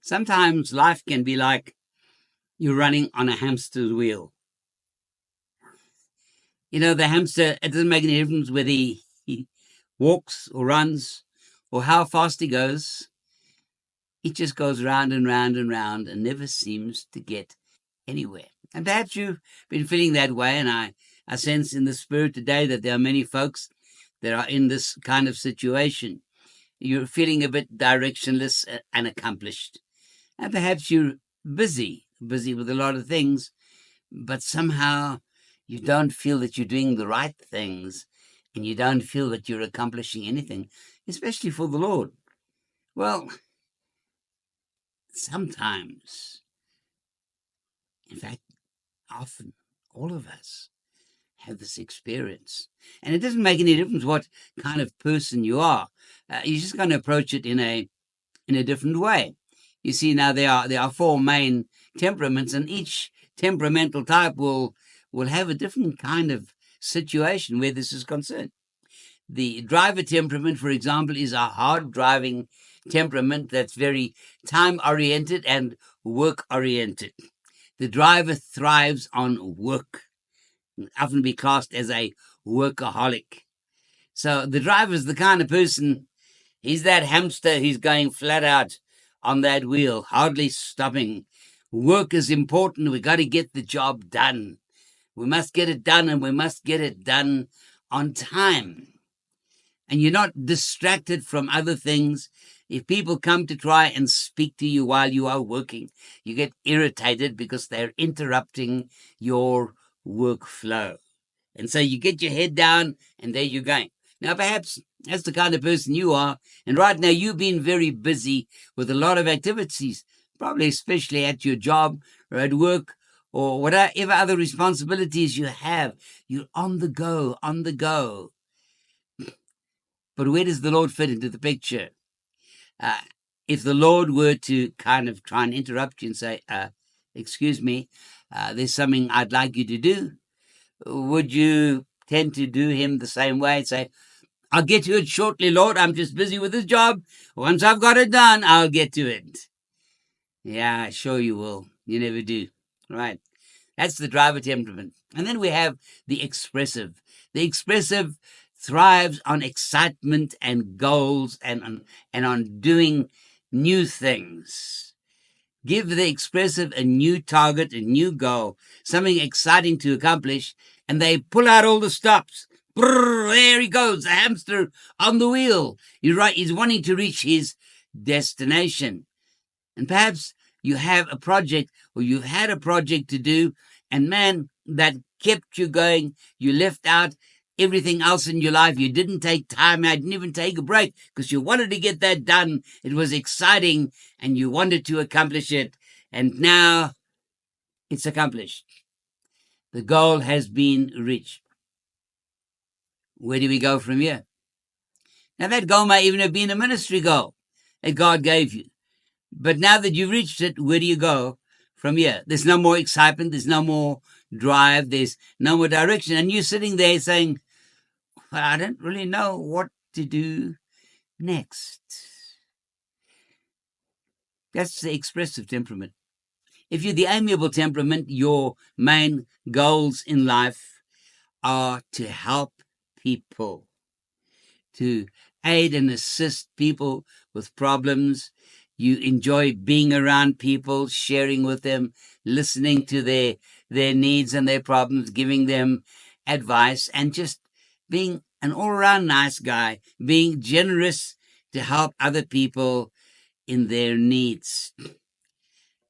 Sometimes life can be like you're running on a hamster's wheel. The hamster, it doesn't make any difference whether he walks or runs or how fast he goes. It just goes round and round and round and never seems to get anywhere. And perhaps you've been feeling that way. And I sense in the spirit today that there are many folks that are in this kind of situation. You're feeling a bit directionless and accomplished. And perhaps you're busy with a lot of things, but somehow you don't feel that you're doing the right things and you don't feel that you're accomplishing anything, especially for the Lord. Well, sometimes, in fact, often, all of us have this experience. And it doesn't make any difference what kind of person you are. You're just going to approach it in a different way. You see, now there are four main temperaments, and each temperamental type will have a different kind of situation where this is concerned. The driver temperament, for example, is a hard driving temperament that's very time oriented and work oriented. The driver thrives on work, often be classed as a workaholic. So the driver is the kind of person, he's that hamster, he's going flat out on that wheel, hardly stopping. Work is important. We got to get the job done. We must get it done, and we must get it done on time. And you're not distracted from other things. If people come to try and speak to you while you are working, you get irritated because they're interrupting your workflow. And so you get your head down, and there you're going. Now, perhaps that's the kind of person you are. And right now, you've been very busy with a lot of activities, probably especially at your job or at work or whatever other responsibilities you have. You're on the go, on the go. But where does the Lord fit into the picture? If the Lord were to kind of try and interrupt you and say, excuse me, there's something I'd like you to do, would you tend to do him the same way and say, I'll get to it shortly, Lord. I'm just busy with this job. Once I've got it done, I'll get to it. Yeah, sure you will. You never do. Right. That's the driver temperament. And then we have the expressive. The expressive thrives on excitement and goals and on doing new things. Give the expressive a new target, a new goal, something exciting to accomplish, and they pull out all the stops. Brrr, there he goes, the hamster on the wheel. You're right, he's wanting to reach his destination. And perhaps you have a project, or you've had a project to do, and man, that kept you going. You left out everything else in your life. You didn't take time out, didn't even take a break, because you wanted to get that done. It was exciting, and you wanted to accomplish it. And now it's accomplished. The goal has been reached. Where do we go from here? Now, that goal may even have been a ministry goal that God gave you. But now that you've reached it, where do you go from here? There's no more excitement. There's no more drive. There's no more direction. And you're sitting there saying, well, I don't really know what to do next. That's the expressive temperament. If you're the amiable temperament, your main goals in life are to help people, to aid and assist people with problems. You enjoy being around people, sharing with them, listening to their needs and their problems, giving them advice, and just being an all-around nice guy, being generous to help other people in their needs.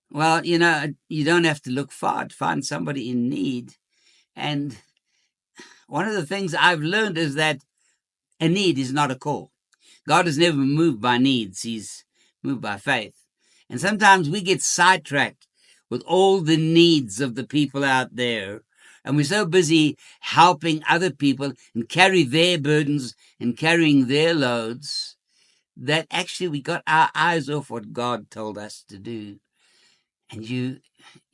Well, you don't have to look far to find somebody in need. And one of the things I've learned is that a need is not a call. God is never moved by needs. He's moved by faith. And sometimes we get sidetracked with all the needs of the people out there. And we're so busy helping other people and carry their burdens and carrying their loads that actually we got our eyes off what God told us to do. And you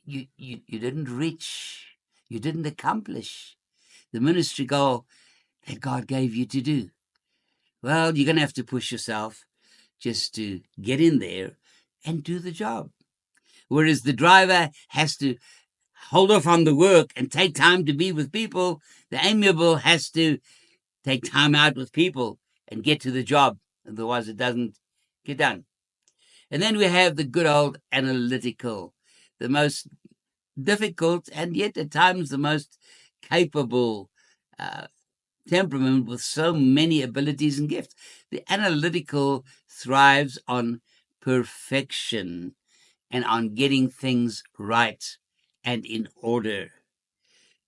didn't reach, you didn't accomplish the ministry goal that God gave you to do. Well, you're going to have to push yourself just to get in there and do the job. Whereas the driver has to hold off on the work and take time to be with people, the amiable has to take time out with people and get to the job. Otherwise, it doesn't get done. And then we have the good old analytical, the most difficult and yet at times the most capable temperament with so many abilities and gifts. The analytical thrives on perfection and on getting things right and in order.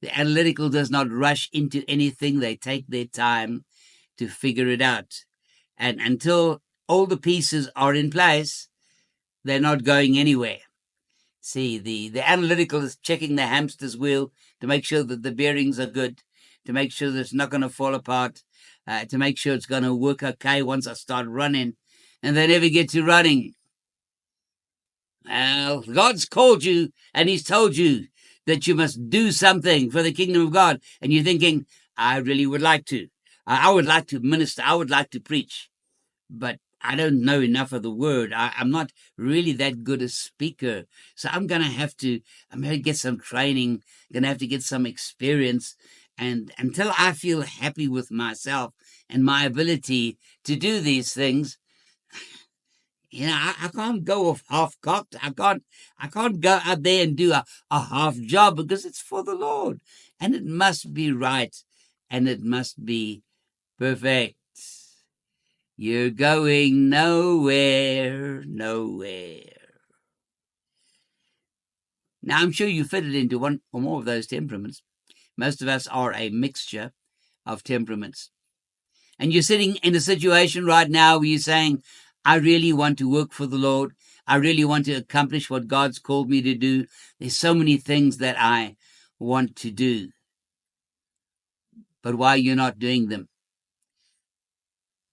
The analytical does not rush into anything. They take their time to figure it out. And until all the pieces are in place, they're not going anywhere. See, the analytical is checking the hamster's wheel to make sure that the bearings are good, to make sure that it's not going to fall apart, to make sure it's going to work okay once I start running, and they never get to running. Well, God's called you and he's told you that you must do something for the kingdom of God, and you're thinking, I really would like to. I would like to minister. I would like to preach, but I don't know enough of the word. I'm not really that good a speaker. So I'm going to get some training, going to have to get some experience. And until I feel happy with myself and my ability to do these things, I can't go off half-cocked. I can't go out there and do a half job, because it's for the Lord. And it must be right. And it must be perfect. You're going nowhere. Now, I'm sure you fit it into one or more of those temperaments. Most of us are a mixture of temperaments. And you're sitting in a situation right now where you're saying, I really want to work for the Lord. I really want to accomplish what God's called me to do. There's so many things that I want to do. But why you're not doing them?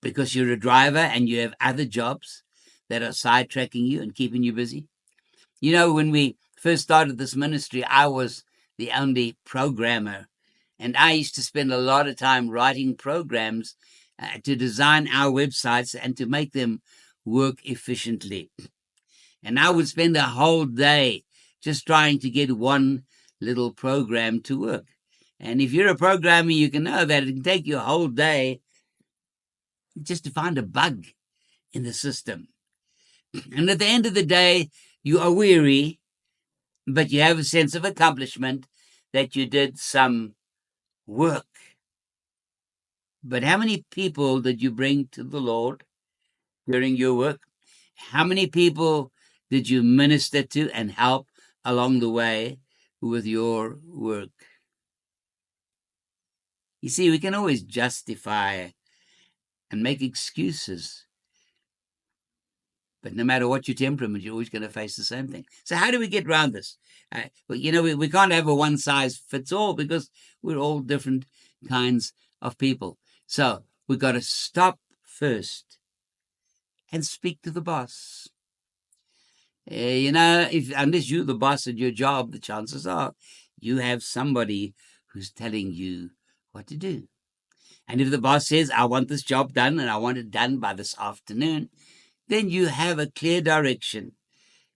Because you're a driver and you have other jobs that are sidetracking you and keeping you busy. When we first started this ministry, I was the only programmer. And I used to spend a lot of time writing programs to design our websites and to make them work efficiently. And I would spend a whole day just trying to get one little program to work. And if you're a programmer, you can know that it can take you a whole day just to find a bug in the system. And at the end of the day, you are weary, but you have a sense of accomplishment that you did some work. But how many people did you bring to the Lord during your work? How many people did you minister to and help along the way with your work? You see, we can always justify and make excuses. But no matter what your temperament, you're always going to face the same thing. So how do we get around this? We can't have a one-size-fits-all, because we're all different kinds of people. So we've got to stop first and speak to the boss. Unless you're the boss at your job, the chances are you have somebody who's telling you what to do. And if the boss says, I want this job done and I want it done by this afternoon, then you have a clear direction.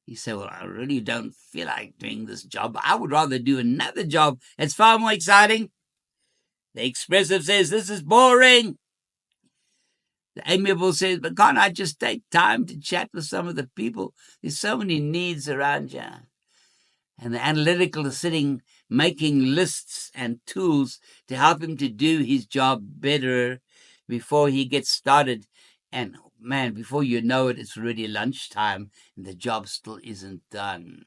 You say, well, I really don't feel like doing this job. I would rather do another job. It's far more exciting. The expressive says, this is boring. The amiable says, but can't I just take time to chat with some of the people? There's so many needs around you. And the analytical is sitting, making lists and tools to help him to do his job better before he gets started. And man, before you know it, it's already lunchtime and the job still isn't done.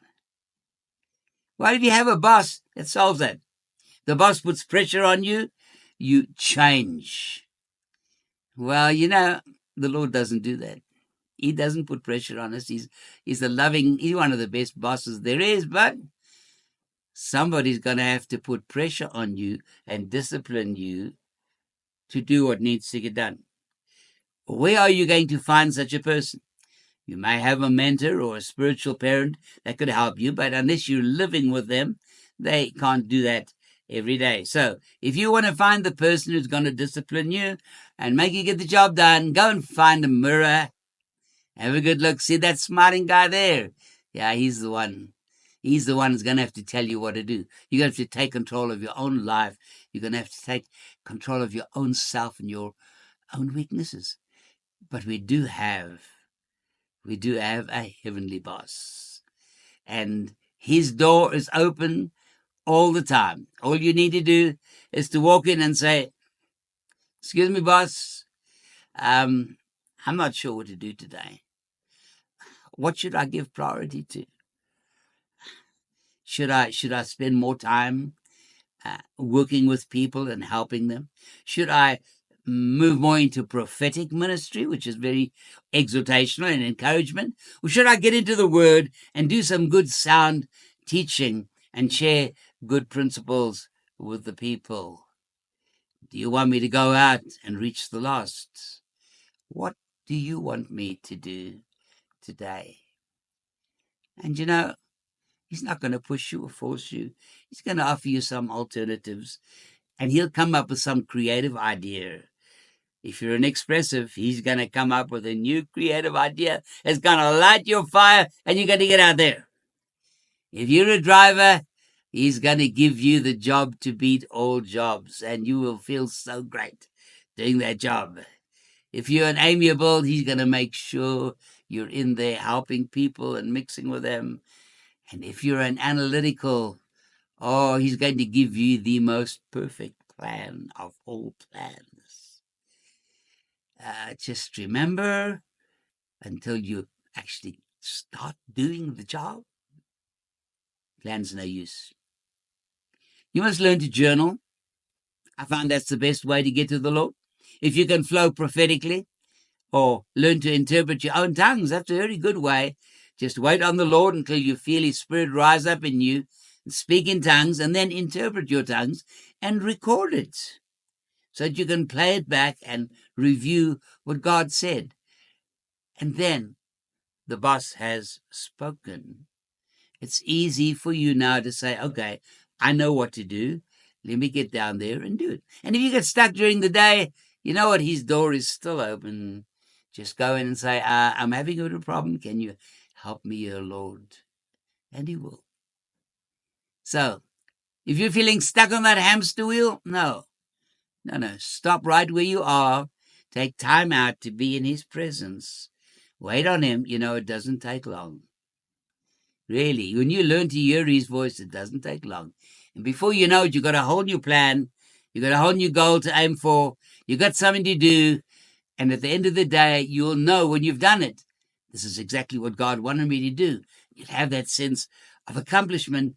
Well, if you have a boss, that solves that. The boss puts pressure on you, you change. Well, the Lord doesn't do that. He doesn't put pressure on us. He's one of the best bosses there is, but somebody's going to have to put pressure on you and discipline you to do what needs to get done. Where are you going to find such a person? You may have a mentor or a spiritual parent that could help you, but unless you're living with them, they can't do that every day. So if you want to find the person who's going to discipline you and make you get the job done, go and find a mirror Have a good look. See that smiling guy there? Yeah, he's the one. He's the one who's going to have to tell you what to do. You're going to have to take control of your own life. You're going to have to take control of your own self and your own weaknesses. But we do have a heavenly boss. And his door is open all the time. All you need to do is to walk in and say, "Excuse me, boss. I'm not sure what to do today. What should I give priority to? Should I spend more time working with people and helping them? Should I move more into prophetic ministry, which is very exhortational and encouragement? Or should I get into the Word and do some good sound teaching and share good principles with the people? Do you want me to go out and reach the lost? What do you want me to do today?" And he's not going to push you or force you. He's going to offer you some alternatives, and he'll come up with some creative idea. If you're an expressive, he's going to come up with a new creative idea that's going to light your fire, and you're going to get out there. If you're a driver, he's going to give you the job to beat all jobs, and you will feel so great doing that job. If you're an amiable, he's going to make sure you're in there helping people and mixing with them. And if you're an analytical, he's going to give you the most perfect plan of all plans. Just remember, until you actually start doing the job, plan's no use. You must learn to journal. I find that's the best way to get to the Lord. If you can flow prophetically or learn to interpret your own tongues, that's a very good way. Just wait on the Lord until you feel His Spirit rise up in you, and speak in tongues, and then interpret your tongues and record it so that you can play it back and review what God said. And then the boss has spoken. It's easy for you now to say, "Okay, I know what to do. Let me get down there and do it." And if you get stuck during the day, you know what? His door is still open. Just go in and say, "I'm having a little problem. Can you help me here, Lord?" And He will. So, if you're feeling stuck on that hamster wheel, no. Stop right where you are. Take time out to be in His presence. Wait on Him. It doesn't take long. Really, when you learn to hear His voice, it doesn't take long. And before you know it, you've got a whole new plan. You've got a whole new goal to aim for. You've got something to do. And at the end of the day, you'll know when you've done it, this is exactly what God wanted me to do. You'll have that sense of accomplishment.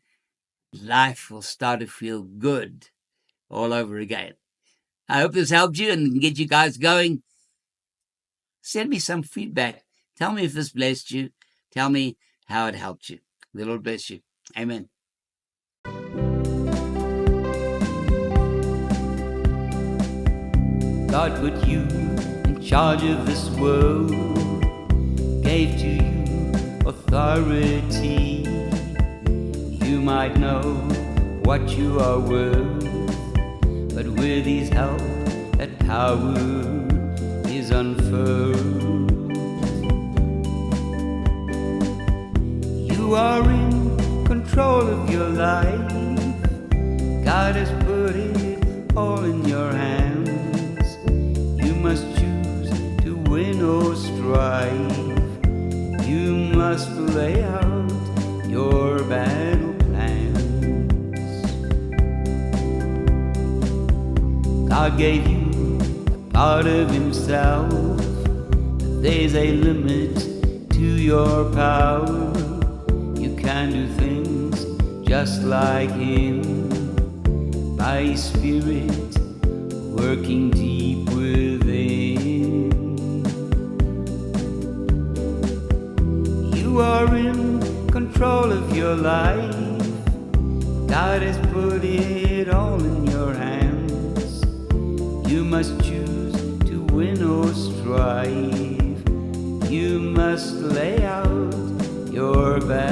Life will start to feel good all over again. I hope this helped you and can get you guys going. Send me some feedback. Tell me if this blessed you. Tell me how it helped you. The Lord bless you. Amen. God put you in charge of this world, gave to you authority. You might know what you are worth, but with His help, that power is unfurled. You are in control of your life. God has put it all in your hands. You must choose to win or strive. You must lay out your battle plans. God gave you a part of Himself, but there's a limit to your power. You can do things just like Him, by His Spirit working deep within. You are in control of your life. God has put it all in your hands. You must choose to win or strive. You must lay out your battle.